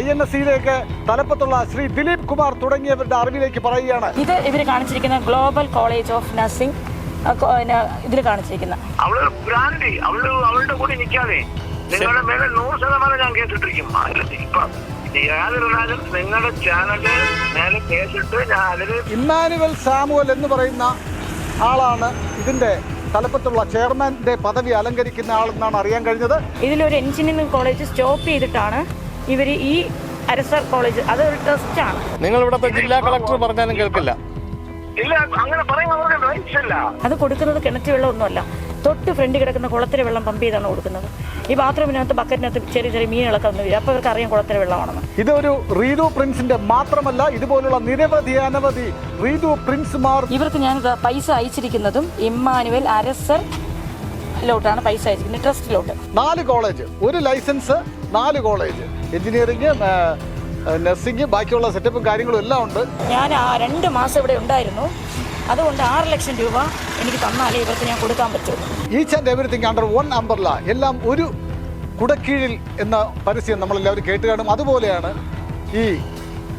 INSEയിലേക്ക് തലപ്പത്തുള്ള ശ്രീ ദിലീപ് കുമാർ തുടങ്ങിയവരുടെ അറിവിലേക്ക് പറയുകയാണ്. ഇത് ഇവർ കാണിച്ചിരിക്കുന്ന ഗ്ലോബൽ കോളേജ് ഓഫ് നഴ്സിംഗ് ഇതിൽ കാണിച്ചിരിക്കുന്ന അവളുടെ കൂടി നിൽക്കാതെ നിങ്ങളുടെ മേലെ 100% ഞാൻ കേട്ടിട്ടിരിക്കും. നിങ്ങളുടെ ചാനല് മേലെ കേട്ടിട്ട് ഞാൻ അതിന് ഇമ്മാനുവൽ സാമുവൽ എന്ന് പറയുന്ന ആളാണ് ഇതിന്റെ തലപ്പത്തുള്ള ചെയർമാന്റെ പദവി അലങ്കരിക്കുന്ന ആളെന്നാണ് അറിയാൻ കഴിഞ്ഞത്. ഇതിലൊരു എഞ്ചിനീയറിംഗ് കോളേജ് സ്റ്റോപ്പ് ചെയ്തിട്ടാണ് ഇവർ ഈ അരസർ കോളേജ് അതൊരു ട്രസ്റ്റാണ്. നിങ്ങൾ ഇവിടുത്തെ ജില്ലാ കളക്ടർ പറഞ്ഞാലും കേൾക്കില്ല. ഇല്ല, അങ്ങനെ പറയുന്നവർക്ക് റൈറ്റ്സ് ഇല്ല. അത് കൊടുക്കുന്നത് കിണറ്റ് വെള്ളമൊന്നുമല്ല, തൊട്ട് ഫ്രണ്ട് കിടക്കുന്ന കുളത്തിലെ വെള്ളം പമ്പ് ചെയ്താണ് കൊടുക്കുന്നത്. ഈ ബാത്റൂമിനകത്ത് ബക്കറ്റിനകത്ത് ചെറിയ ചെറിയ മീനുകളൊക്കെ വന്ന് വരും. അപ്പോൾ അവർക്ക് അറിയാം കുളത്തിലെ വെള്ളമാണെന്ന്. ഇതൊരു റീതു പ്രിൻസിന്റെ മാത്രമല്ല, ഇതുപോലുള്ള അനവധി റീതു പ്രിൻസുമാർ. ഇവർക്ക് ഞാൻ പൈസ അയച്ചിരിക്കുന്നതും ഇമ്മാനുവൽ അരസർ ലോട്ടാണ് പൈസ അയച്ചിരിക്കുന്നത്, ട്രസ്റ്റിലോട്ട്. 4 college, 1 license, 4 college, engineering, nursing, ബാക്കിയുള്ള സെറ്റപ്പും കാര്യങ്ങളും എല്ലാം ഉണ്ട്. ഞാൻ 2 മാസം ഇവിടെ ഉണ്ടായിരുന്നു. അതുകൊണ്ട് 6 ലക്ഷം രൂപ എനിക്ക് തന്നാലേ ഇവർക്ക് ഞാൻ കൊടുക്കാൻ പറ്റുള്ളൂ. Each and everything under one umbrella, എല്ലാം ഒരു കുടക്കീഴിൽ എന്ന പരസ്യം നമ്മളെല്ലാവരും കേട്ട് കാണും. അതുപോലെയാണ് ഈ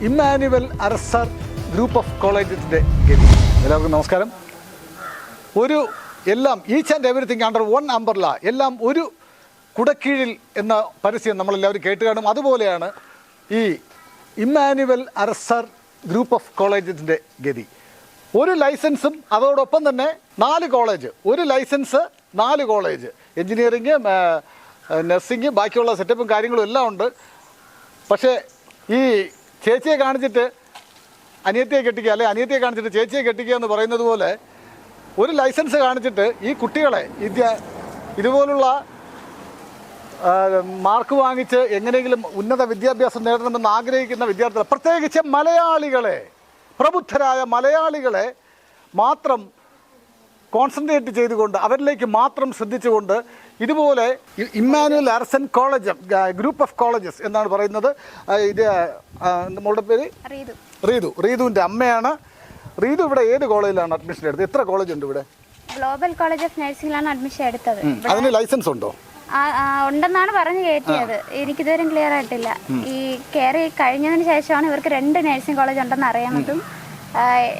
ഇമ്മാനുവൽ അരസർ ഗ്രൂപ്പ് ഓഫ് കോളേജസിന്റെ ഗതി. എല്ലാവർക്കും നമസ്കാരം. എല്ലാം each and everything under one umbrella, എല്ലാം ഒരു കുടക്കീഴിൽ എന്ന പരസ്യം നമ്മളെല്ലാവരും കേട്ട് കാണും. അതുപോലെയാണ് ഈ ഇമ്മാനുവൽ അരസർ ഗ്രൂപ്പ് ഓഫ് കോളേജസിന്റെ ഗതി. 1 ലൈസൻസും അതോടൊപ്പം തന്നെ 4 college, 1 license, 4 college, engineering, nursing, ബാക്കിയുള്ള സെറ്റപ്പും കാര്യങ്ങളും എല്ലാം ഉണ്ട്. പക്ഷേ ഈ ചേച്ചിയെ കാണിച്ചിട്ട് അനിയത്തിയെ കെട്ടിക്കുക, അല്ലെ അനിയത്തിയെ കാണിച്ചിട്ട് ചേച്ചിയെ കെട്ടിക്കുക എന്ന് പറയുന്നത് പോലെ 1 ലൈസൻസ് കാണിച്ചിട്ട് ഈ കുട്ടികളെ ഇതുപോലുള്ള മാർക്ക് വാങ്ങിച്ച് എങ്ങനെയെങ്കിലും ഉന്നത വിദ്യാഭ്യാസം നേടണമെന്ന് ആഗ്രഹിക്കുന്ന വിദ്യാർത്ഥികൾ, പ്രത്യേകിച്ച് മലയാളികളെ, പ്രബുദ്ധരായ മലയാളികളെ മാത്രം കോൺസെൻട്രേറ്റ് ചെയ്തുകൊണ്ട്, അവരിലേക്ക് മാത്രം ശ്രദ്ധിച്ചുകൊണ്ട് ഇതുപോലെ Emmanuel Arasan college group of colleges എന്നാണ് പറയുന്നത്. ഇത് നമ്മളുടെ പേര് റീതുവിൻ്റെ അമ്മയാണ്. റീതു ഇവിടെ ഏത് കോളേജിലാണ് അഡ്മിഷൻ എടുത്തത്? എത്ര കോളേജ് ഉണ്ട് ഇവിടെ? ഗ്ലോബൽ കോളേജ് ഓഫ് നഴ്സിംഗിലാണ് അഡ്മിഷൻ എടുത്തത്. അതിന് ലൈസൻസ് ഉണ്ടോ? ഉണ്ടെന്നാണ് പറഞ്ഞു കയറ്റിയത്. എനിക്കിതുവരെ ക്ലിയർ ആയിട്ടില്ല. ഈ കയറി കഴിഞ്ഞതിന് ശേഷമാണ് ഇവർക്ക് 2 നഴ്സിംഗ് കോളേജ് ഉണ്ടെന്ന് അറിയാവുന്നതും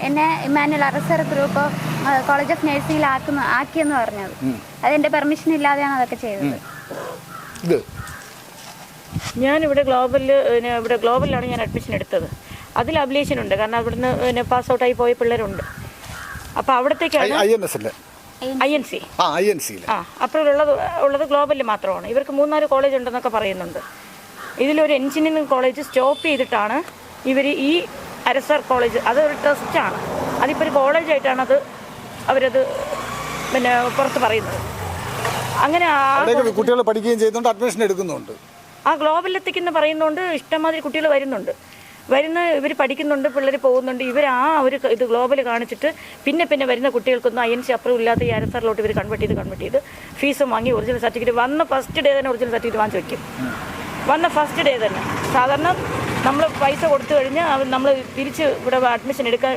എന്നെ Emmanuel Arasar group of college of നഴ്സിംഗിൽ ആക്കിയെന്ന് പറഞ്ഞത്. അതെന്റെ പെർമിഷൻ ഇല്ലാതെയാണ് അതൊക്കെ ചെയ്തത്. ഞാനിവിടെ ഗ്ലോബലിലാണ് ഞാൻ അഡ്മിഷൻ എടുത്തത്. അതിൽ അപ്ലിക്കേഷൻ ഉണ്ട്, കാരണം അവിടുന്ന് പാസ് ഔട്ടായി പോയ പിള്ളേരുണ്ട്. അപ്പോൾ അവിടത്തേക്കാണ് INC. അപ്പോൾ ഉള്ളത് ഗ്ലോബലിൽ മാത്രമാണ്. ഇവർക്ക് 3-4 കോളേജ് ഉണ്ടെന്നൊക്കെ പറയുന്നുണ്ട്. ഇതിലൊരു എഞ്ചിനീയറിംഗ് കോളേജ് സ്റ്റോപ്പ് ചെയ്തിട്ടാണ് ഇവർ ഈ അരസർ കോളേജ് അതൊരു ട്രസ്റ്റാണ്. അതിപ്പോൾ ഒരു കോളേജായിട്ടാണ് അവരത് പുറത്ത് പറയുന്നത്. അങ്ങനെ കുട്ടികൾ പഠിക്കുകയും ചെയ്യുന്നുണ്ട്, അഡ്മിഷൻ എടുക്കുന്നുണ്ട്. ആ ഗ്ലോബലിലെത്തിക്കുന്ന പറയുന്നുണ്ട്. ഇഷ്ടംമാതിരി കുട്ടികൾ വരുന്നുണ്ട്. ഇവർ പഠിക്കുന്നുണ്ട്, പിള്ളേർ പോകുന്നുണ്ട്. ഒരു ഇത് ഗ്ലോബൽ കാണിച്ചിട്ട് പിന്നെ വരുന്ന കുട്ടികൾക്കൊന്നും INC അപ്രൂവ് ഇല്ലാത്ത ഈ അരസറിലോട്ട് ഇവർ കൺവേർട്ട് ചെയ്ത് ഫീസും വാങ്ങി ഒറിജിനൽ സർട്ടിഫിക്കറ്റ് വന്ന ഫസ്റ്റ് ഡേ തന്നെ ഒറിജിനൽ സർട്ടിഫിക്കറ്റ് വാങ്ങിച്ച് വയ്ക്കും. വന്ന ഫസ്റ്റ് ഡേ തന്നെ. സാധാരണ നമ്മൾ പൈസ കൊടുത്തു കഴിഞ്ഞാൽ നമ്മൾ തിരിച്ച് ഇവിടെ അഡ്മിഷൻ എടുക്കാൻ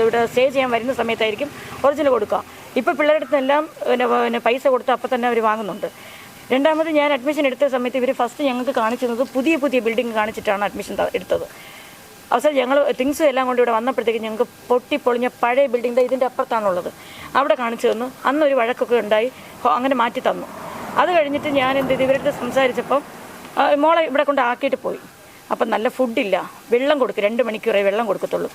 ഇവിടെ സ്റ്റേ ചെയ്യാൻ വരുന്ന സമയത്തായിരിക്കും ഒറിജിനൽ കൊടുക്കുക. ഇപ്പോൾ പിള്ളേരുടെ അടുത്തെല്ലാം പൈസ കൊടുത്ത് അപ്പം തന്നെ അവർ വാങ്ങുന്നുണ്ട്. രണ്ടാമത് ഞാൻ അഡ്മിഷൻ എടുത്ത സമയത്ത് ഇവർ ഫസ്റ്റ് ഞങ്ങൾക്ക് കാണിച്ചിരുന്നത് പുതിയ ബിൽഡിംഗ് കാണിച്ചിട്ടാണ് അഡ്മിഷൻ എടുത്തത്. അവസാനം ഞങ്ങൾ തിങ്സും എല്ലാം കൊണ്ട് ഇവിടെ വന്നപ്പോഴത്തേക്കും ഞങ്ങൾക്ക് പൊട്ടിപ്പൊളിഞ്ഞ പഴയ ബിൽഡിംഗ് ഇതിൻ്റെ അപ്പുറത്താണുള്ളത്. അവിടെ കാണിച്ചു തന്നു. അന്നൊരു വഴക്കൊക്കെ ഉണ്ടായി, അങ്ങനെ മാറ്റി തന്നു. അത് കഴിഞ്ഞിട്ട് ഞാൻ എന്ത് ചെയ്തു, ഇവരുടെ സംസാരിച്ചപ്പം മോളെ ഇവിടെ കൊണ്ട് ആക്കിയിട്ട് പോയി. അപ്പം നല്ല ഫുഡില്ല, വെള്ളം കൊടുക്കും, 2 മണിക്കൂറേ വെള്ളം കൊടുക്കത്തുള്ളൂ.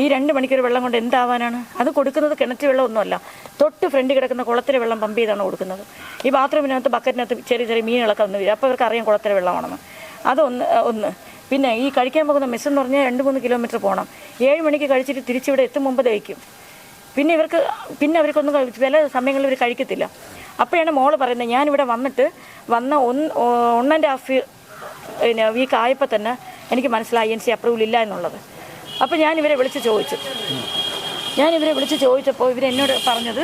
ഈ 2 മണിക്കൂർ വെള്ളം കൊണ്ട് എന്താവാനാണ്? അത് കൊടുക്കുന്നത് കിണറ്റ് വെള്ളമൊന്നുമല്ല, തൊട്ട് ഫ്രണ്ട് കിടക്കുന്ന കുളത്തിലെ വെള്ളം പമ്പ് ചെയ്താണ് കൊടുക്കുന്നത്. ഈ ബാത്റൂമിനകത്ത് ബക്കറ്റിനകത്ത് ചെറിയ ചെറിയ മീനുകളൊക്കെ വന്ന് വരും. അപ്പോൾ അവർക്ക് അറിയാം കുളത്തിലെ വെള്ളമാണെന്ന്. അതൊന്ന് പിന്നെ ഈ കഴിക്കാൻ പോകുന്ന മെസ്സെന്ന് പറഞ്ഞാൽ 2-3 കിലോമീറ്റർ പോകണം. 7 മണിക്ക് കഴിച്ചിട്ട് തിരിച്ചിവിടെ എത്തും മുമ്പ് ദഹിക്കും. പിന്നെ അവർക്കൊന്നും ചില സമയങ്ങളിൽ ഇവർ കഴിക്കത്തില്ല. അപ്പോഴാണ് മോള് പറയുന്നത്, ഞാനിവിടെ വന്ന 1.5 വീക്ക് ആയപ്പോൾ തന്നെ എനിക്ക് മനസ്സിലായി INC അപ്രൂവൽ ഇല്ല എന്നുള്ളത്. അപ്പോൾ ഞാനിവരെ വിളിച്ച് ചോദിച്ചപ്പോൾ ഇവരെന്നോട് പറഞ്ഞത്,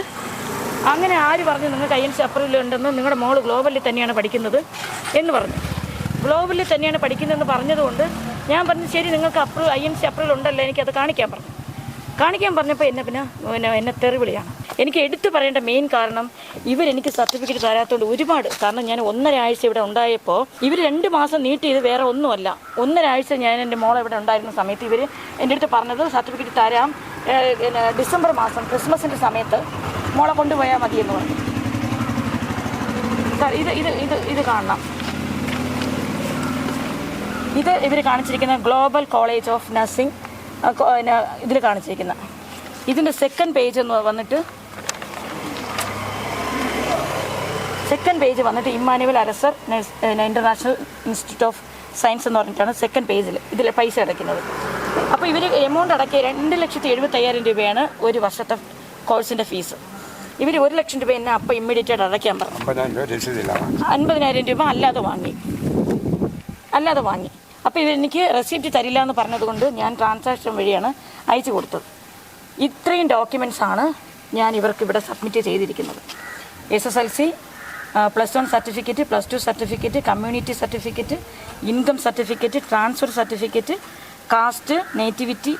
അങ്ങനെ ആര് പറഞ്ഞു നിങ്ങൾക്ക് INC അപ്രൂവൽ ഉണ്ടെന്ന്? നിങ്ങളുടെ മോള് ഗ്ലോബലിൽ തന്നെയാണ് പഠിക്കുന്നത് എന്ന് പറഞ്ഞു. ഗ്ലോബലിൽ തന്നെയാണ് പഠിക്കുന്നതെന്ന് പറഞ്ഞതുകൊണ്ട് ഞാൻ പറഞ്ഞു, ശരി നിങ്ങൾക്ക് INC അപ്രൂവൽ ഉണ്ടല്ലോ, എനിക്കത് കാണിക്കാൻ പറഞ്ഞപ്പോൾ എന്നെ തെറിവിളിയാണ്. എനിക്ക് എടുത്തു പറയേണ്ട മെയിൻ കാരണം ഇവരെനിക്ക് സർട്ടിഫിക്കറ്റ് തരാത്തതുകൊണ്ട് ഒരുപാട്, കാരണം ഞാൻ 1.5 ആഴ്ച ഇവിടെ ഉണ്ടായപ്പോൾ ഇവർ 2 മാസം നീട്ടി ചെയ്ത് വേറെ ഒന്നുമല്ല. 1.5 ആഴ്ച ഞാൻ എൻ്റെ മോളെ ഇവിടെ ഉണ്ടായിരുന്ന സമയത്ത് ഇവർ എൻ്റെ അടുത്ത് പറഞ്ഞത് സർട്ടിഫിക്കറ്റ് തരാം, ഡിസംബർ മാസം ക്രിസ്മസിൻ്റെ സമയത്ത് മോളെ കൊണ്ടുപോയാൽ മതിയെന്ന് പറഞ്ഞു. സാർ ഇത് കാണണം. ഇത് ഇവർ കാണിച്ചിരിക്കുന്ന ഗ്ലോബൽ കോളേജ് ഓഫ് നഴ്സിംഗ് ഇതിൽ കാണിച്ചിരിക്കുന്ന ഇതിൻ്റെ സെക്കൻഡ് പേജ് എന്ന് വന്നിട്ട് Emmanuel Arasar international institute of science എന്ന് പറഞ്ഞിട്ടാണ് സെക്കൻഡ് പേജിൽ ഇതിൽ പൈസ അടയ്ക്കുന്നത്. അപ്പോൾ ഇവർ എമൗണ്ട് അടക്കിയ 2,75,000 രൂപയാണ് ഒരു വർഷത്തെ കോഴ്സിൻ്റെ ഫീസ്. ഇവർ 1 ലക്ഷം രൂപ എന്നെ അപ്പം ഇമ്മീഡിയറ്റായിട്ട് അടയ്ക്കാൻ പറഞ്ഞു. 50,000 രൂപ അല്ലാതെ വാങ്ങി. അപ്പോൾ ഇവരെനിക്ക് റെസിപ്റ്റ് തരില്ല എന്ന് പറഞ്ഞതുകൊണ്ട് ഞാൻ ട്രാൻസാക്ഷൻ വഴിയാണ് അയച്ചു കൊടുത്തത്. ഇത്രയും ഡോക്യുമെൻറ്റ്സാണ് ഞാൻ ഇവർക്ക് ഇവിടെ സബ്മിറ്റ് ചെയ്തിരിക്കുന്നത്. SSLC, +1 certificate, +2 certificate, community certificate, income certificate, transfer certificate, caste, nativity,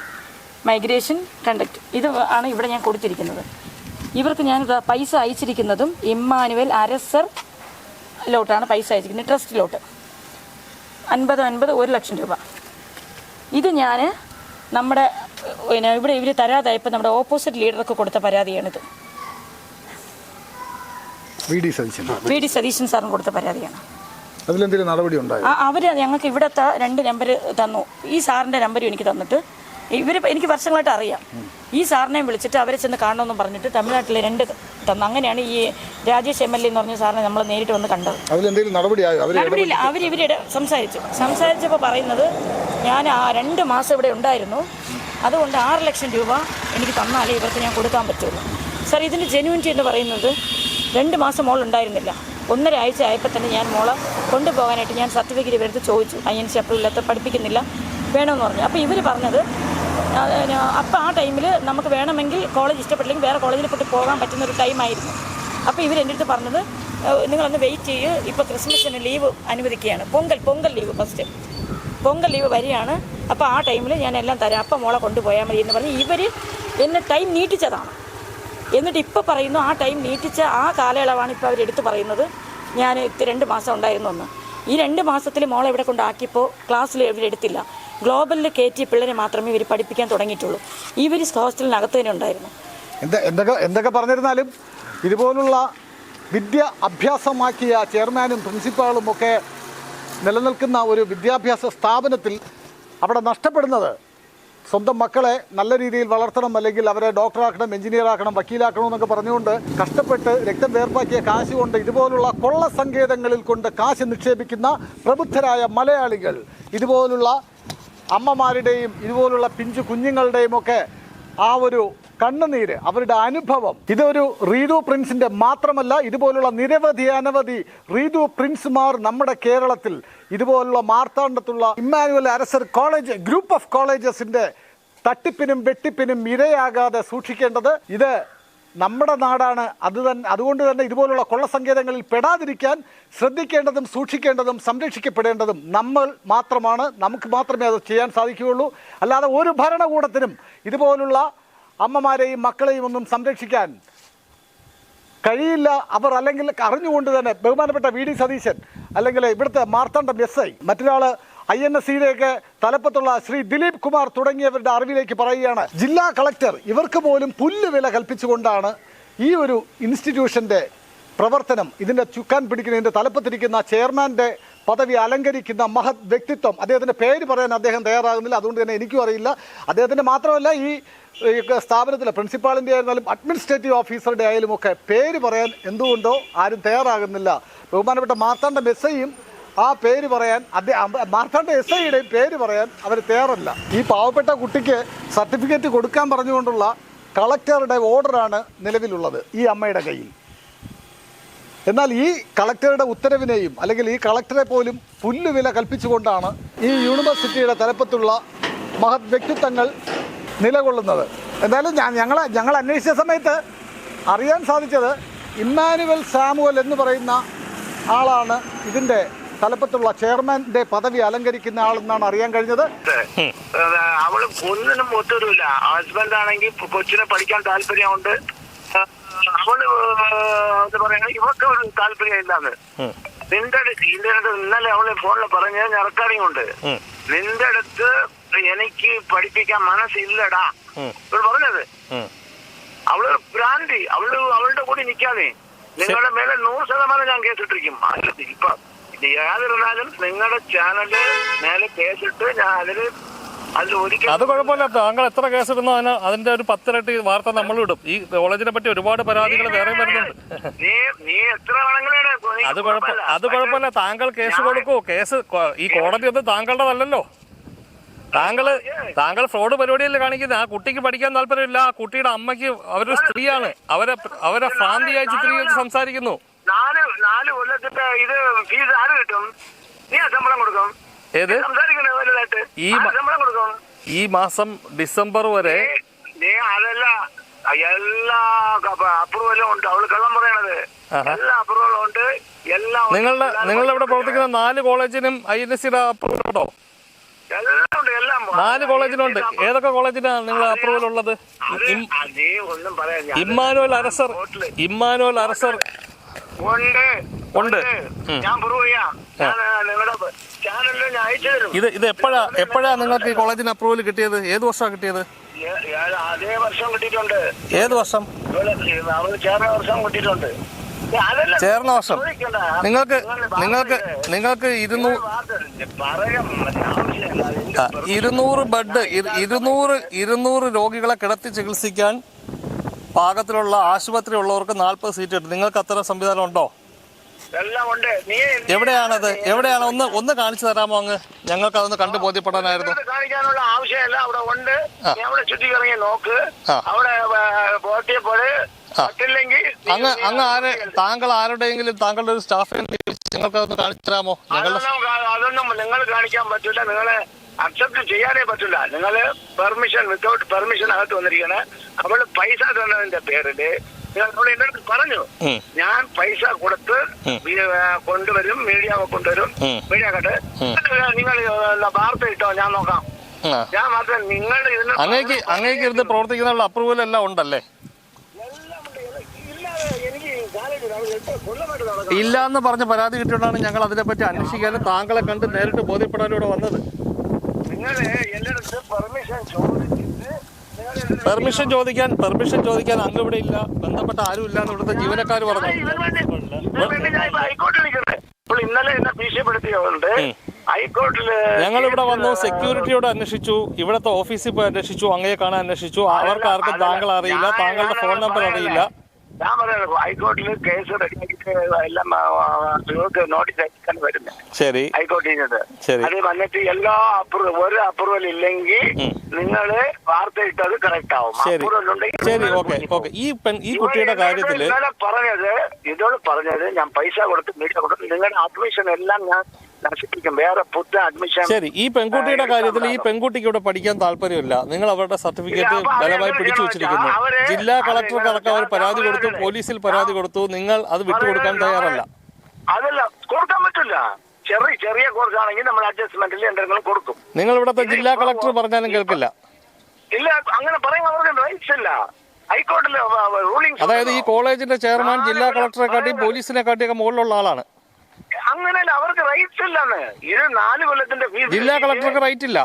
migration, conduct, ഇത് ആണ് ഇവിടെ ഞാൻ കൊടുത്തിരിക്കുന്നത്. ഇവർക്ക് ഞാൻ പൈസ അയച്ചിരിക്കുന്നതും ഇമ്മാനുവൽ അരസറിലോട്ടാണ് പൈസ അയച്ചിരിക്കുന്നത്, ട്രസ്റ്റിലോട്ട് 50 1 ലക്ഷം രൂപ. ഇത് ഞാൻ നമ്മുടെ ഇവിടെ ഇവർ തരാതായപ്പോൾ നമ്മുടെ ഓപ്പോസിറ്റ് ലീഡർക്ക് കൊടുത്ത പരാതിയാണിത്. വി ഡി സതീശൻ സാറിന് കൊടുത്ത പരാതിയാണ്. അതിലെന്തെങ്കിലും നടപടി ഉണ്ടായോ? അവർ ഞങ്ങൾക്ക് ഇവിടുത്തെ 2 നമ്പർ തന്നു. ഈ സാറിൻ്റെ നമ്പരും എനിക്ക് തന്നിട്ട് എനിക്ക് വർഷങ്ങളായിട്ട് അറിയാം. ഈ സാറിനെ വിളിച്ചിട്ട് അവരെ ചെന്ന് കാണണമെന്നും പറഞ്ഞിട്ട് തമിഴ്നാട്ടിലെ 2 തന്നു. അങ്ങനെയാണ് ഈ രാജേഷ് MLA എന്ന് പറഞ്ഞ സാറിനെ നമ്മൾ നേരിട്ട് വന്ന് കണ്ടത്. നടപടിയില്ല. ഇവരുടെ സംസാരിച്ചപ്പോൾ പറയുന്നത് ഞാൻ 2 മാസം ഇവിടെ ഉണ്ടായിരുന്നു, അതുകൊണ്ട് 6 ലക്ഷം രൂപ എനിക്ക് തന്നാലേ ഇവർക്ക് ഞാൻ കൊടുക്കാൻ പറ്റുള്ളൂ. സാർ, ഇതിൻ്റെ ജെന്യൂനിറ്റി എന്ന് പറയുന്നത് 2 മാസം മോൾ ഉണ്ടായിരുന്നില്ല. 1.5 ആഴ്ച ആയപ്പോൾ തന്നെ ഞാൻ മോളെ കൊണ്ടുപോകാനായിട്ട് ഞാൻ സർട്ടിഫിക്കറ്റ് ഇവരടുത്ത് ചോദിച്ചു. INC അപ്രൂവ് ഇല്ലാത്ത പഠിപ്പിക്കുന്നില്ല, വേണമെന്ന് പറഞ്ഞു. അപ്പോൾ ഇവർ പറഞ്ഞത് അപ്പോൾ ആ ടൈമിൽ നമുക്ക് വേണമെങ്കിൽ കോളേജ് ഇഷ്ടപ്പെട്ടില്ലെങ്കിൽ വേറെ കോളേജിൽ പോകാൻ പറ്റുന്നൊരു ടൈമായിരുന്നു. അപ്പോൾ ഇവരെൻ്റെ അടുത്ത് പറഞ്ഞത് നിങ്ങളൊന്ന് വെയിറ്റ് ചെയ്യ്, ഇപ്പോൾ ക്രിസ്മസിന് ലീവ് അനുവദിക്കുകയാണ്, Pongal leave, first Pongal leave വരികയാണ്, അപ്പോൾ ആ ടൈമിൽ ഞാൻ എല്ലാം തരാം, അപ്പം മോളെ കൊണ്ടുപോയാൽ മതി എന്ന് പറഞ്ഞ് ഇവർ എന്നെ ടൈം നീട്ടിച്ചതാണ്. എന്നിട്ട് ഇപ്പോൾ പറയുന്നു ആ ടൈം നീട്ടിച്ച ആ കാലയളവാണ് ഇപ്പോൾ അവരെടുത്ത് പറയുന്നത് ഞാൻ 2 മാസം ഉണ്ടായിരുന്നു എന്ന്. ഈ 2 മാസത്തിൽ മോളെ ഇവിടെ കൊണ്ടാക്കിയപ്പോൾ ക്ലാസ്സിൽ ഇവരെടുത്തില്ല. ഗ്ലോബലിൽ കയറ്റിയ പിള്ളേരെ മാത്രമേ ഇവർ പഠിപ്പിക്കാൻ തുടങ്ങിയിട്ടുള്ളൂ. ഇവർ ഹോസ്റ്റലിനകത്ത് തന്നെ ഉണ്ടായിരുന്നു. എന്തൊക്കെ പറഞ്ഞിരുന്നാലും ഇതുപോലുള്ള വിദ്യ അഭ്യാസമാക്കിയ ചെയർമാനും പ്രിൻസിപ്പാളും ഒക്കെ നിലനിൽക്കുന്ന ഒരു വിദ്യാഭ്യാസ സ്ഥാപനത്തിൽ അവിടെ നഷ്ടപ്പെടുന്നത് സ്വന്തം മക്കളെ നല്ല രീതിയിൽ വളർത്തണം, അല്ലെങ്കിൽ അവരെ ഡോക്ടറാക്കണം, എഞ്ചിനീയറാക്കണം, വക്കീലാക്കണം എന്നൊക്കെ പറഞ്ഞുകൊണ്ട് കഷ്ടപ്പെട്ട് രക്തം വേർപ്പാക്കിയ കാശ് കൊണ്ട് ഇതുപോലുള്ള കൊള്ള സങ്കേതങ്ങളിൽ കൊണ്ട് കാശ് നിക്ഷേപിക്കുന്ന പ്രബുദ്ധരായ മലയാളികൾ, ഇതുപോലുള്ള അമ്മമാരുടെയും ഇതുപോലുള്ള പിഞ്ചു കുഞ്ഞുങ്ങളുടെയും ഒക്കെ ആ ഒരു കണ്ണുനീര്, അവരുടെ അനുഭവം, ഇതൊരു റീഡു പ്രിൻസിന്റെ മാത്രമല്ല, ഇതുപോലുള്ള അനവധി റീഡു പ്രിൻസുമാർ നമ്മുടെ കേരളത്തിൽ ഇതുപോലുള്ള മാർത്താണ്ഡത്തുള്ള ഇമ്മാനുവൽ അരസർ കോളേജ് ഗ്രൂപ്പ് ഓഫ് കോളേജസിന്റെ തട്ടിപ്പിനും വെട്ടിപ്പിനും ഇരയാകാതെ സൂക്ഷിക്കേണ്ടത് ഇത് നമ്മുടെ നാടാണ്. അതുകൊണ്ട് തന്നെ ഇതുപോലുള്ള കൊള്ളസങ്കേതങ്ങളിൽ പെടാതിരിക്കാൻ ശ്രദ്ധിക്കേണ്ടതും സൂക്ഷിക്കേണ്ടതും സംരക്ഷിക്കപ്പെടേണ്ടതും നമ്മൾ മാത്രമാണ്. നമുക്ക് മാത്രമേ അത് ചെയ്യാൻ സാധിക്കുകയുള്ളൂ. അല്ലാതെ ഒരു ഭരണകൂടത്തിനും ഇതുപോലുള്ള അമ്മമാരെയും മക്കളെയും ഒന്നും സംരക്ഷിക്കാൻ കഴിയില്ല. അവർ അല്ലെങ്കിൽ അറിഞ്ഞുകൊണ്ട് തന്നെ ബഹുമാനപ്പെട്ട വി ഡി സതീശൻ, അല്ലെങ്കിൽ ഇവിടുത്തെ മാർത്താണ്ഡം SI, മറ്റൊരാൾ INSCയുടെയൊക്കെ തലപ്പത്തുള്ള ശ്രീ ദിലീപ് കുമാർ തുടങ്ങിയവരുടെ അറിവിലേക്ക് പറയുകയാണ്, ജില്ലാ കളക്ടർ ഇവർക്ക് പോലും പുല്ലുവില കൽപ്പിച്ചുകൊണ്ടാണ് ഈ ഒരു ഇൻസ്റ്റിറ്റ്യൂഷൻ്റെ പ്രവർത്തനം, ഇതിൻ്റെ ചുക്കാൻ പിടിക്കുന്ന, ഇതിൻ്റെ തലപ്പത്തിരിക്കുന്ന ചെയർമാൻ്റെ പദവി അലങ്കരിക്കുന്ന മഹത് വ്യക്തിത്വം, അദ്ദേഹത്തിൻ്റെ പേര് പറയാൻ അദ്ദേഹം തയ്യാറാകുന്നില്ല. അതുകൊണ്ട് തന്നെ എനിക്കും അറിയില്ല. അദ്ദേഹത്തിൻ്റെ മാത്രമല്ല, ഈ സ്ഥാപനത്തിലെ പ്രിൻസിപ്പാളിൻ്റെ ആയിരുന്നാലും അഡ്മിനിസ്ട്രേറ്റീവ് ഓഫീസറുടെ ആയാലും ഒക്കെ പേര് പറയാൻ എന്തുകൊണ്ടോ ആരും തയ്യാറാകുന്നില്ല. ബഹുമാനപ്പെട്ട മാർത്താണ്ഡം SIയും ആ പേര് പറയാൻ, മാർത്താണ്ഡം SIയുടെയും പേര് പറയാൻ അവർ തയ്യാറല്ല. ഈ പാവപ്പെട്ട കുട്ടിക്ക് സർട്ടിഫിക്കറ്റ് കൊടുക്കാൻ പറഞ്ഞുകൊണ്ടുള്ള കളക്ടറുടെ ഓർഡറാണ് നിലവിലുള്ളത് ഈ അമ്മയുടെ കയ്യിൽ. എന്നാൽ ഈ കളക്ടറുടെ ഉത്തരവിനെയും അല്ലെങ്കിൽ ഈ കളക്ടറെ പോലും പുല്ലുവില കൽപ്പിച്ചുകൊണ്ടാണ് ഈ യൂണിവേഴ്സിറ്റിയുടെ തലപ്പത്തുള്ള മഹത് വ്യക്തിത്വങ്ങൾ നിലകൊള്ളുന്നത്. എന്തായാലും ഞങ്ങൾ അന്വേഷിച്ച സമയത്ത് അറിയാൻ സാധിച്ചത് ഇമ്മാനുവൽ സാമുവൽ എന്ന് പറയുന്ന ആളാണ് ഇതിൻ്റെ തലപ്പത്തുള്ള ചെയർമാൻ്റെ പദവി അലങ്കരിക്കുന്ന ആളെന്നാണ് അറിയാൻ കഴിഞ്ഞത്. അവള് ഒന്നിനും ഒത്തൊരുമില്ല. ഹസ്ബൻഡ് ആണെങ്കിൽ കൊച്ചിനെ പഠിക്കാൻ താല്പര്യമുണ്ട്, അവള് എന്താ പറയാ ഇവർക്ക് ഒരു താല്പര്യം ഇല്ലാന്ന്. നിന്റെ അടുത്ത് ഇന്നലെ അവള് ഫോണിൽ പറഞ്ഞ ഞാൻ റെക്കോർഡിംഗ് ഉണ്ട്. നിന്റെ അടുത്ത് എനിക്ക് പഠിപ്പിക്കാൻ മനസ്സില്ലടാ ഇവള് പറഞ്ഞത്. അവള് ഭ്രാന്തി. അവളുടെ കൂടി നിൽക്കാതെ നിങ്ങളുടെ മേലെ 100% ഞാൻ കേസിട്ടിരിക്കും. ഇപ്പൊ യാതൊരുന്നാലും നിങ്ങളുടെ ചാനല് മേലെ കേസിട്ട് ഞാൻ അതിൽ ഒരിക്കലും. അത് കുഴപ്പമില്ല. താങ്കൾ എത്ര കേസിടുന്നോ അതിന്റെ ഒരു 10 ഇരട്ടി വാർത്ത നമ്മൾ ഇടും. ഈ കോളേജിനെ പറ്റി ഒരുപാട് പരാതികൾ വേറെ വരുന്നുണ്ട്. നീ എത്ര വേണമെങ്കിലും അത് കുഴപ്പമില്ല. താങ്കൾ കേസ് കൊടുക്കൂ. കേസ് ഈ കോടതി ഒന്നും താങ്കളുടെതല്ലല്ലോ. താങ്കൾ ഫ്രോഡ് പരിപാടിയല്ലേ കാണിക്കുന്നത്. ആ കുട്ടിക്ക് പഠിക്കാൻ താല്പര്യമില്ല. ആ കുട്ടിയുടെ അമ്മയ്ക്ക് അവരൊരു സ്ത്രീയാണ്. അവരെ ഭ്രാന്തിയായി ചിത്രീകരിച്ച് സംസാരിക്കുന്നു. 4 കൊല്ലത്തിന്റെ ഇത് ഫീസ് ആര് കിട്ടും? നീ ശമ്പളം കൊടുക്കും. ഏത് ശമ്പളം കൊടുക്കും? ഈ മാസം ഡിസംബർ വരെ അതല്ല എല്ലാ അപ്രൂവലും ഉണ്ട്. അവള് കള്ളം പറയണത്. എല്ലാ അപ്രൂവലും ഉണ്ട്. എല്ലാം നിങ്ങളുടെ ഇവിടെ പ്രവർത്തിക്കുന്ന 4 കോളേജിനും INSCയുടെ അപ്രൂവൽ ഉണ്ടോ? എല്ലാം ഉണ്ട്. എല്ലാം 4 കോളേജിനുണ്ട്. ഏതൊക്കെ കോളേജിനാണ് നിങ്ങൾ അപ്രൂവൽ ഉള്ളത്? നീ ഒന്നും പറയാ. ഇമ്മാനുവൽ അരസർ ഉണ്ട്. ഞാൻ പ്രൂവ് ചെയ്യാം. നിങ്ങളുടെ ചാനലിൽ ഞാൻ അയച്ചു തരും. ഇത് എപ്പോഴാ നിങ്ങൾക്ക് ഈ കോളേജിന് അപ്രൂവൽ കിട്ടിയത്? ഏത് വർഷമാണ് കിട്ടിയത്? അതേ വർഷം കിട്ടിയിട്ടുണ്ട്. ഏത് വർഷം? അവള് ചേർന്ന വർഷം കിട്ടിയിട്ടുണ്ട്. ചേർന്ന വർഷം. നിങ്ങൾക്ക് 200 ബെഡ് 200 രോഗികളെ കിടത്തി ചികിത്സിക്കാൻ പാകത്തിലുള്ള ആശുപത്രി ഉള്ളവർക്ക് 40 സീറ്റ് കിട്ടും. നിങ്ങൾക്ക് അത്തരം സംവിധാനം ഉണ്ടോ? എല്ലാം ഉണ്ട്. എവിടെയാണ് ഒന്ന് കാണിച്ചു തരാമോ? അങ്ങ് ഞങ്ങൾക്ക് അതൊന്ന് കണ്ടു ബോധ്യപ്പെടാനായിരുന്നു. കാണിക്കാനുള്ള ആവശ്യമല്ല. അവിടെ ഉണ്ട്. അവിടെ ചുറ്റിക്കിറങ്ങി നോക്ക്. അവിടെ ബോധ്യപ്പെട്. താങ്കൾ ആരുടെയെങ്കിലും താങ്കളുടെ ഒരു സ്റ്റാഫിനെ നിങ്ങൾക്ക് അതൊന്ന് കാണിച്ചു തരാമോ? അതൊന്നും നിങ്ങൾ കാണിക്കാൻ പറ്റില്ല. നിങ്ങളെ അക്സെപ്റ്റ് ചെയ്യാനേ പറ്റില്ല. നിങ്ങള് വിത്തൗട്ട് പെർമിഷൻ അകത്ത് വന്നിരിക്കണേ. അവള് പൈസ തന്നതിന്റെ പേരില് നിങ്ങൾ എന്റെ അടുത്ത് പറഞ്ഞു, ഞാൻ പൈസ കൊടുത്ത് കൊണ്ടുവരും, മീഡിയ കൊണ്ടുവരും. മീഡിയ കട്ട് നിങ്ങൾ വാർത്ത ഇട്ടോ, ഞാൻ നോക്കാം. ഞാൻ മാത്രം നിങ്ങൾ അങ്ങേക്ക് ഇരുന്ന് പ്രവർത്തിക്കുന്ന അപ്രൂവൽ എല്ലാം ഉണ്ടല്ലേ? ഇല്ല എന്ന് പറഞ്ഞ പരാതി കിട്ടിയോണ്ടാണ് ഞങ്ങൾ അതിനെപ്പറ്റി അന്വേഷിക്കാനും താങ്കളെ കണ്ട് നേരിട്ട് ബോധ്യപ്പെടാനും ഇവിടെ വന്നത്. പെർമിഷൻ ചോദിക്കാൻ അങ്ങ് ഇവിടെ ഇല്ല, ബന്ധപ്പെട്ട ആരും ഇല്ല എന്ന് ഇവിടുത്തെ ജീവനക്കാർ പറഞ്ഞു. ഇന്നലെ ഭീഷണിപ്പെടുത്തിയുണ്ട് ഹൈക്കോർട്ടില്. ഞങ്ങളിവിടെ വന്നു, സെക്യൂരിറ്റിയോട് അന്വേഷിച്ചു, ഇവിടുത്തെ ഓഫീസിൽ പോയി അന്വേഷിച്ചു, അങ്ങയെ കാണാൻ അന്വേഷിച്ചു. അവർക്ക് ആർക്കും താങ്കൾ അറിയില്ല, താങ്കളുടെ ഫോൺ നമ്പർ അറിയില്ല. ഞാൻ പറയുന്നത് ഹൈക്കോർട്ടിൽ കേസ് റെഡിയാക്കിയിട്ട് എല്ലാം നോട്ടീസ് അയക്കാൻ വരുന്നത്. ശരി, ഹൈക്കോടതിയിൽ നിന്ന് അത് വന്നിട്ട് എല്ലാ ഒരു അപ്രൂവൽ ഇല്ലെങ്കിൽ നിങ്ങള് വാർത്ത ഇട്ടത് കറക്റ്റ് ആവും. അപ്രൂവൽ ഉണ്ടെങ്കിൽ ഈ കുട്ടിയുടെ കാര്യത്തില് ഇതോട് പറഞ്ഞത് ഞാൻ പൈസ കൊടുത്ത് മീഡിയ കൊടുത്ത് നിങ്ങളുടെ അഡ്മിഷൻ എല്ലാം ഞാൻ നശിപ്പിക്കും. വേറെ പുതിയ അഡ്മിഷൻ. ശരി, ഈ പെൺകുട്ടിയുടെ കാര്യത്തിൽ ഈ പെൺകുട്ടിക്ക് ഇവിടെ പഠിക്കാൻ താല്പര്യമില്ല. നിങ്ങൾ അവരുടെ സർട്ടിഫിക്കറ്റ് ബലമായി പിടിച്ചു വെച്ചിരിക്കുന്നു. ജില്ലാ കളക്ടർക്ക് അടക്കം അവർ പരാതി കൊടുത്തു, പോലീസിൽ പരാതി കൊടുത്തു. നിങ്ങൾ അത് വിട്ടുകൊടുക്കാൻ തയ്യാറല്ല. അതല്ല, കൊടുക്കാൻ പറ്റില്ല. ചെറിയ കോഴ്സ് ആണെങ്കിൽ നമ്മൾ അഡ്ജസ്റ്റ്മെന്റിൽ എന്തെങ്കിലും കൊടുക്കും. നിങ്ങൾ ഇവിടുത്തെ ജില്ലാ കളക്ടർ പറഞ്ഞാലും കേൾക്കില്ല. ഇല്ല, അങ്ങനെ പറയാൻ അവർക്ക് റൈറ്റ്സ് ഇല്ല. ഹൈക്കോടതിയിലെ റൂളിംഗ്. അതായത് ഈ കോളേജിന്റെ ചെയർമാൻ ജില്ലാ കളക്ടറെ കാട്ടി പോലീസിനെ കാട്ടിയൊക്കെ മുകളിലുള്ള ആളാണ്. അങ്ങനെയല്ല, അവർക്ക് റൈറ്റ്സ് ഇല്ലെന്ന്. ഇത് 4 കൊല്ലത്തിന്റെ ഫീസ് ജില്ലാ കളക്ടർക്ക് റൈറ്റ് ഇല്ല.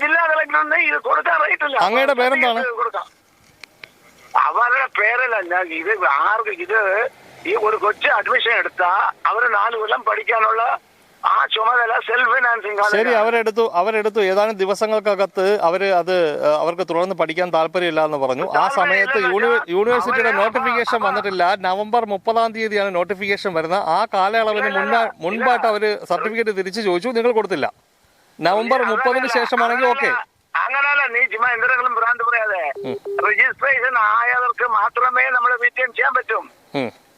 ജില്ലാ കളക്ടറിന് ഇത് കൊടുക്കാൻ റൈറ്റ് ഇല്ല. അങ്ങയുടെ പേരെന്താണ്? അവരുടെ പേരല്ല. ഞാൻ ഇത് ഈ ഒരു കൊച്ചു അഡ്മിഷൻ എടുത്താ അവര് 4 കൊല്ലം പഠിക്കാനുള്ള ആ ചുമതല സെൽഫ് ഫിനാൻസിങ്. ശരി, അവരെടുത്തു ഏതാനും ദിവസങ്ങൾക്കകത്ത് അവർക്ക് തുടർന്ന് പഠിക്കാൻ താല്പര്യമില്ല എന്ന് പറഞ്ഞു. ആ സമയത്ത് യൂണിവേഴ്സിറ്റിയുടെ നോട്ടിഫിക്കേഷൻ വന്നിട്ടില്ല. നവംബർ 30-ാം തീയതിയാണ് നോട്ടിഫിക്കേഷൻ വരുന്നത്. ആ കാലയളവിന് മുൻപായിട്ട് അവര് സർട്ടിഫിക്കറ്റ് തിരിച്ചു ചോദിച്ചു, നിങ്ങൾ കൊടുത്തില്ല. നവംബർ 30-ന് ശേഷമാണെങ്കിൽ ഓക്കെ. അങ്ങനല്ല, നീ ചുമ്മാ എന്തെങ്കിലും ഭ്രാന്ത് പറയാതെ. രജിസ്ട്രേഷൻ ആയവർക്ക് മാത്രമേ നമ്മൾ റീറ്റെയിൻ ചെയ്യാൻ പറ്റും.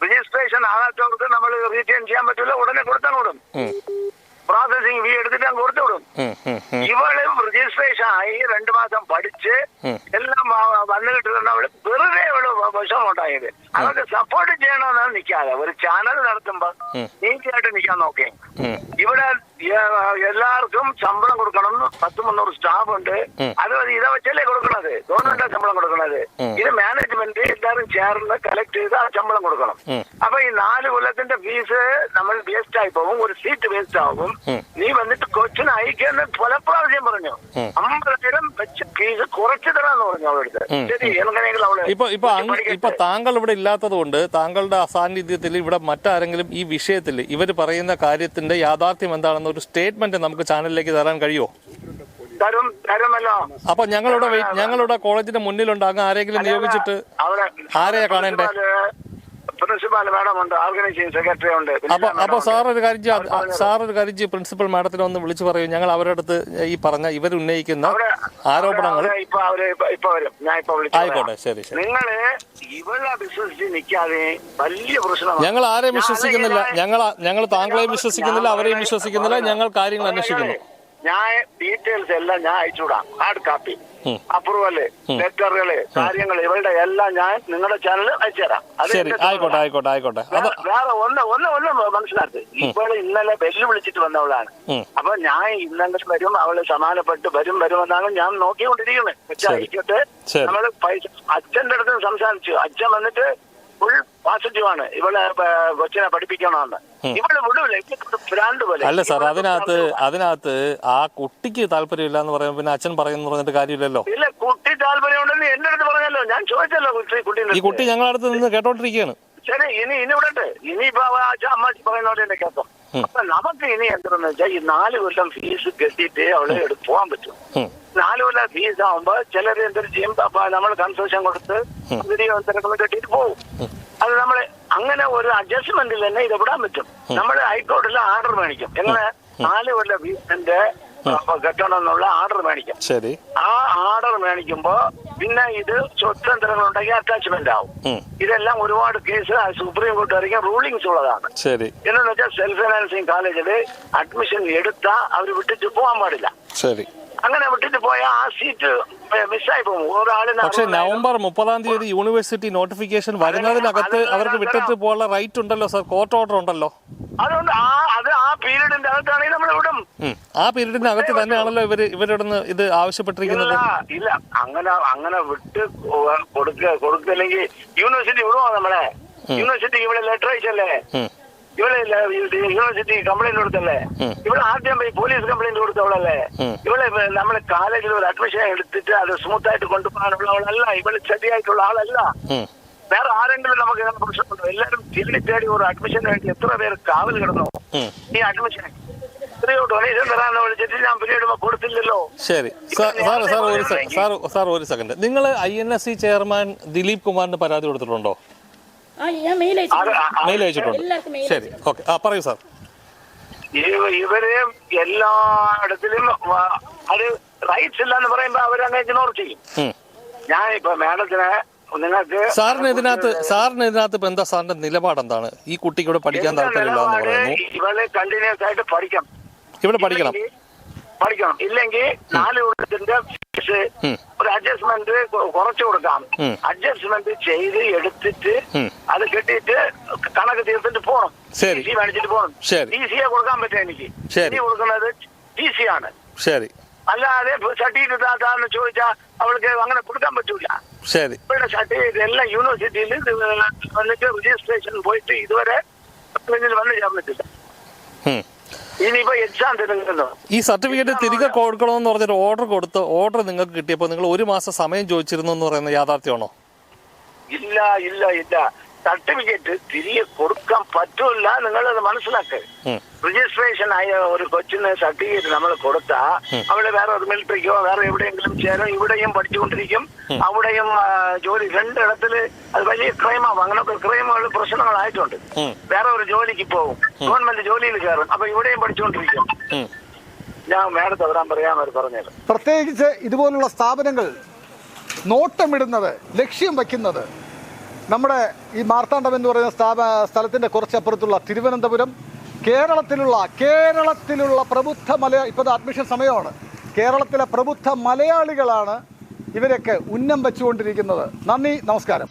രജിസ്ട്രേഷൻ ആകാത്തവർക്ക് നമ്മൾ റീറ്റെയിൻ ചെയ്യാൻ പറ്റില്ല. ഉടനെ കൊടുത്താൽ വിടും. പ്രോസസിങ് ഫീ എടുത്തിട്ട് അങ്ങ് കൊടുത്തു വിടും. ഇവള് രജിസ്ട്രേഷൻ ആയി 2 മാസം പഠിച്ച് എല്ലാം വന്നു കിട്ടുന്നവള് വെറുതെ ഇവള് വിഷമം ഉണ്ടായത്. അവർക്ക് സപ്പോർട്ട് ചെയ്യണമെന്നാണ് നിൽക്കാതെ. ഒരു ചാനൽ നടത്തുമ്പോ നീറ്റായിട്ട് നിൽക്കാൻ നോക്കേ. ഇവിടെ എല്ലാവർക്കും ഇവർക്കും ശമ്പളം കൊടുക്കണം. 10-300 സ്റ്റാഫ് ഉണ്ട്. അത് ഇതാ വെച്ചല്ലേ കൊടുക്കണത്. ഗവൺമെന്റാ ശമ്പളം കൊടുക്കണത്. ഇത് മാനേജ്മെന്റ് എല്ലാവരും ചേർന്ന് കളക്ട് ചെയ്ത് ആ ശമ്പളം കൊടുക്കണം. അപ്പൊ ഈ 4 കൊല്ലത്തിന്റെ ഫീസ് നമ്മൾ വേസ്റ്റ് ആയി പോകും. ഒരു സീറ്റ് വേസ്റ്റ് ആകും. നീ വന്നിട്ട് കൊച്ചിനെ അയക്കുന്ന പല പ്രാവശ്യം പറഞ്ഞു 50,000 വെച്ച് ഫീസ് കുറച്ച് തരാന്ന് പറഞ്ഞു അവളെടുത്ത്. ശരി, എങ്ങനെയെങ്കിലും അവള് ഇപ്പൊ താങ്കൾ ഇവിടെ ഇല്ലാത്തത് കൊണ്ട് താങ്കളുടെ അസാന്നിധ്യത്തിൽ ഇവിടെ മറ്റാരെങ്കിലും ഈ വിഷയത്തിൽ ഇവർ പറയുന്ന കാര്യത്തിന്റെ യാഥാർത്ഥ്യം എന്താണെന്ന ഒരു സ്റ്റേറ്റ്മെന്റ് നമുക്ക് ചാനലിലേക്ക് തരാൻ കഴിയുമോ? തരുമല്ലോ. അപ്പൊ ഞങ്ങളുടെ കോളേജിന്റെ മുന്നിലുണ്ടാകും ആരെങ്കിലും നിയോഗിച്ചിട്ട് ആരെയാ കാണേണ്ടേ? പ്രിൻസിപ്പാൽ മാഡം ഉണ്ട്, ഓർഗനൈസിംഗ് സെക്രട്ടറി ഉണ്ട്. അപ്പൊ സാർ ഒരു കാര്യം പ്രിൻസിപ്പൽ മാഡത്തിനെ ഒന്ന് വിളിച്ചു പറയൂ. ഞങ്ങൾ അവരുടെ അടുത്ത് ഈ പറഞ്ഞ ഇവർ ഉന്നയിക്കുന്ന ആരോപണങ്ങൾ ഇപ്പൊ വരും. ഞാൻ ഇപ്പൊ വിളിച്ചു. ആയിക്കോട്ടെ, ശരി. നിങ്ങള് ഇവളെ വിശ്വസിച്ച് നിൽക്കാതെ വലിയ പ്രശ്നമാണ്. ഞങ്ങൾ ആരെയും വിശ്വസിക്കുന്നില്ല. ഞങ്ങൾ താങ്കളെയും വിശ്വസിക്കുന്നില്ല, അവരെയും വിശ്വസിക്കുന്നില്ല. ഞങ്ങൾ കാര്യങ്ങൾ അന്വേഷിക്കുന്നു. ഞാൻ ഡീറ്റെയിൽസ് എല്ലാം ഞാൻ അയച്ചുവിടാം. ഹാർഡ് കാപ്പി, അപ്രൂവല്, ലെറ്ററുകള്, കാര്യങ്ങൾ ഇവളുടെ എല്ലാം ഞാൻ നിങ്ങളുടെ ചാനലിൽ അയച്ചുതരാം. ശരി, ആയിക്കോട്ടെ. വേറെ ഒന്ന് മനസ്സിലാക്കി. ഇവള് ഇന്നലെ ബെല്ല് വിളിച്ചിട്ട് വന്നവളാണ്. അപ്പൊ ഞാൻ ഇന്നെങ്കിലും വരും, അവള് സമാനപ്പെട്ട് വരുമെന്നാണ് ഞാൻ നോക്കിക്കൊണ്ടിരിക്കുന്നത്. വെച്ചായിക്കോട്ടെ, നമ്മള് പൈസ അച്ഛന്റെ അടുത്ത് സംസാരിച്ചു. അച്ഛൻ വന്നിട്ട് ഫുൾ പോസിറ്റീവാണ്. ഇവളെ കൊച്ചിനെ പഠിപ്പിക്കണമെന്ന്. ഇവള് വിടൂല, ഭ്രാന്ത് പോലെ. അല്ല സാർ, അതിനകത്ത് ആ കുട്ടിക്ക് താല്പര്യമില്ല എന്ന് പറയുമ്പോൾ പിന്നെ അച്ഛൻ പറയുന്നു പറഞ്ഞിട്ട് കാര്യമില്ലല്ലോ. ഇല്ല, കുട്ടി താല്പര്യം ഉണ്ടെന്ന് എന്റെ അടുത്ത് പറഞ്ഞല്ലോ. ഞാൻ ചോദിച്ചല്ലോ ഈ കുട്ടി ഞങ്ങളുടെ അടുത്ത് നിന്ന് കേട്ടോണ്ടിരിക്കുകയാണ്. ശരി, ഇനി വിടട്ടെ. ഇനിയിപ്പോ അമ്മ പറയുന്നോണ്ട് എന്നെ കേൾക്കാം. അപ്പൊ നമുക്ക് ഇനി എന്താണെന്ന് വെച്ചാൽ ഈ 4 കൊല്ലം ഫീസ് കെട്ടിയിട്ട് അവളെ പോകാൻ പറ്റും. 4 കൊല്ലം ഫീസ് ആവുമ്പോ ചിലർ എന്തൊരു ചെയ്യും, നമ്മൾ കൺസെഷൻ കൊടുത്ത് തിരക്കൊന്നും കെട്ടിയിട്ട് പോകും. അത് നമ്മള് അങ്ങനെ ഒരു അഡ്ജസ്റ്റ്മെന്റിൽ തന്നെ ഇത് വിടാൻ പറ്റും. നമ്മൾ ഹൈക്കോടതിയിൽ ആർഡർ മേടിക്കും. എങ്ങനെ 4 കൊല്ലം ഫീസിന്റെ കെട്ടണം എന്നുള്ള ആർഡർ മേടിക്കാം. ശരി, ആ ആർഡർ മേടിക്കുമ്പോ പിന്നെ ഇത് സ്വതന്ത്രങ്ങൾ ഉണ്ടെങ്കിൽ അറ്റാച്ച്മെന്റ് ആവും. ഇതെല്ലാം ഒരുപാട് കേസ് സുപ്രീം കോടതി വரைக்கும் റൂളിങ്സ് ഉള്ളതാണ്. ശരി, എന്നു വെച്ചാൽ സെൽഫ് ഫൈനാൻസിങ് കോളേജില് അഡ്മിഷൻ എടുത്താ അവർ വിട്ടിട്ട് പോകാൻ പാടില്ല. ശരി, അങ്ങനെ വിട്ടിട്ട് പോയാൽ ആ സീറ്റ് മിസ്സായി പോകും. പക്ഷെ നവംബർ 30 യൂണിവേഴ്സിറ്റി നോട്ടിഫിക്കേഷൻ വരുന്നതിനകത്ത് അവർക്ക് വിട്ടിട്ട് പോകാനുള്ള റൈറ്റ് ഉണ്ടല്ലോ സാർ, കോർട്ട് ഓർഡർ ഉണ്ടല്ലോ. അതുകൊണ്ട് ആ പീരീഡിന്റെ അകത്താണെങ്കിൽ നമ്മൾ വിടും. ആ പീരീഡിന്റെ അകത്ത് തന്നെയാണല്ലോ ഇവരിടുന്ന് ഇത് ആവശ്യപ്പെട്ടിരിക്കുന്നത്. ഇല്ല, അങ്ങനെ വിട്ട് കൊടുക്കില്ലെങ്കിൽ യൂണിവേഴ്സിറ്റി വിടുമോ? നമ്മളെ യൂണിവേഴ്സിറ്റി ഇവിടെ ലെറ്റർ അയച്ചല്ലേ, ഇവിടെ യൂണിവേഴ്സിറ്റി കംപ്ലൈന്റ് കൊടുത്തല്ലേ, ഇവിടെ ആദ്യം പോയി പോലീസ് കംപ്ലൈന്റ് കൊടുത്തവളല്ലേ. ഇവിടെ നമ്മളെ കോളേജിൽ ഒരു അഡ്മിഷൻ എടുത്തിട്ട് അത് സ്മൂത്ത് ആയിട്ട് കൊണ്ടുപോകാനുള്ള ആളല്ല. ഇവിടെ ശരിയായിട്ടുള്ള ആളല്ല. വേറെ ആരെങ്കിലും നമുക്ക് പ്രശ്നമുണ്ടോ? എല്ലാവരും തിരികെ തേടി ഒരു അഡ്മിഷന് വേണ്ടി എത്ര പേര് കാവൽ കിടന്നു. ഈ അഡ്മിഷൻ എത്രയോ ഡൊണേഷൻ തരാന്ന് വിളിച്ചിട്ട് ഞാൻ പിന്നീട് കൊടുത്തില്ലല്ലോ. ശരി സാർ, ഒരു സെക്കൻഡ്. നിങ്ങൾ INSC ചെയർമാൻ ദിലീപ് കുമാറിന് പരാതി കൊടുത്തിട്ടുണ്ടോ? മെയിൽ അയച്ചിട്ടുണ്ട്. ശരി, ഓക്കെ, പറയൂ സാർ. ഇവര് എല്ലായിടത്തിലും അത് റൈറ്റ്സ് ഇല്ലെന്ന് പറയുമ്പോ അവരങ്ങനെ ഇഗ്നോർ ചെയ്യും. ഞാൻ ഇപ്പൊ മാഡത്തിന് നിങ്ങൾക്ക് സാറിന് ഇതിനകത്ത് ഇപ്പൊ എന്താ സാറിന്റെ നിലപാട് എന്താണ്? ഈ കുട്ടിക്ക് ഇവിടെ പഠിക്കാൻ താല്പര്യമില്ല എന്ന് പറയുന്നു. ഇവളെ കണ്ടിന്യൂസ് ആയിട്ട് ഇവിടെ പഠിക്കണം. ഇല്ലെങ്കിൽ 4 കൊല്ലത്തിന്റെ ഫീസ് ഒരു അഡ്ജസ്റ്റ്മെന്റ് കുറച്ചു കൊടുക്കാം. അഡ്ജസ്റ്റ്മെന്റ് ചെയ്ത് എടുത്തിട്ട് അത് കെട്ടിയിട്ട് കണക്ക് തീർത്തിട്ട് പോകണം. TC മേടിച്ചിട്ട് പോകണം. TC കൊടുക്കാൻ പറ്റും എനിക്ക്. കൊടുക്കുന്നത് TC ആണ്. ശരി, അല്ലാതെ സർട്ടിഫിക്കറ്റ് താത്താന്ന് ചോദിച്ചാൽ അവൾക്ക് അങ്ങനെ കൊടുക്കാൻ പറ്റൂല. ശരി, ഇവരുടെ സർട്ടിഫിക്കറ്റ് എല്ലാം യൂണിവേഴ്സിറ്റിയിൽ വന്നിട്ട് രജിസ്ട്രേഷൻ പോയിട്ട് ഇതുവരെ വന്ന് ചേർന്നിട്ടില്ല. ഇനിയിപ്പോ എക്സാം തിരഞ്ഞെടുക്കുന്നു. ഈ സർട്ടിഫിക്കറ്റ് തിരികെ കൊടുക്കണമെന്ന് പറഞ്ഞൊരു ഓർഡർ നിങ്ങൾക്ക് കിട്ടിയപ്പോൾ നിങ്ങൾ 1 മാസം സമയം ചോദിച്ചിരുന്നു എന്ന് പറയുന്ന യാഥാർത്ഥ്യമാണോ? ഇല്ല. സർട്ടിഫിക്കറ്റ് തിരികെ കൊടുക്കാൻ പറ്റൂല. നിങ്ങളത് മനസ്സിലാക്കുക. രജിസ്ട്രേഷൻ ആയ ഒരു കൊച്ചിന് സർട്ടിഫിക്കറ്റ് നമ്മൾ കൊടുത്താ അവള് വേറെ ഒരു മിലിറ്ററിക്കോ വേറെ എവിടെയെങ്കിലും ചേരും. ഇവിടെയും പഠിച്ചുകൊണ്ടിരിക്കും, അവിടെയും ജോലി. 2 ഇടത്തില് അത് വലിയ ക്രൈമാവും. അങ്ങനത്തെ ക്രൈമുകൾ പ്രശ്നങ്ങളായിട്ടുണ്ട്. വേറെ ഒരു ജോലിക്ക് പോകും, ഗവൺമെന്റ് ജോലിയിൽ കയറും. അപ്പൊ ഇവിടെയും പഠിച്ചുകൊണ്ടിരിക്കും. ഞാൻ മേഡത്തെ വരാൻ പറയാൻ പറഞ്ഞത്. പ്രത്യേകിച്ച് ഇതുപോലുള്ള സ്ഥാപനങ്ങൾ നോട്ടമിടുന്നത്, ലക്ഷ്യം വയ്ക്കുന്നത് നമ്മുടെ ഈ മാർത്താണ്ഡം എന്ന് പറയുന്ന സ്ഥലത്തിൻ്റെ കുറച്ചപ്പുറത്തുള്ള തിരുവനന്തപുരം, കേരളത്തിലുള്ള പ്രബുദ്ധ ഇപ്പോൾ അഡ്മിഷൻ സമയമാണ്. കേരളത്തിലെ പ്രബുദ്ധ മലയാളികളാണ് ഇവരൊക്കെ ഉന്നം വെച്ചുകൊണ്ടിരിക്കുന്നത്. നന്ദി, നമസ്കാരം.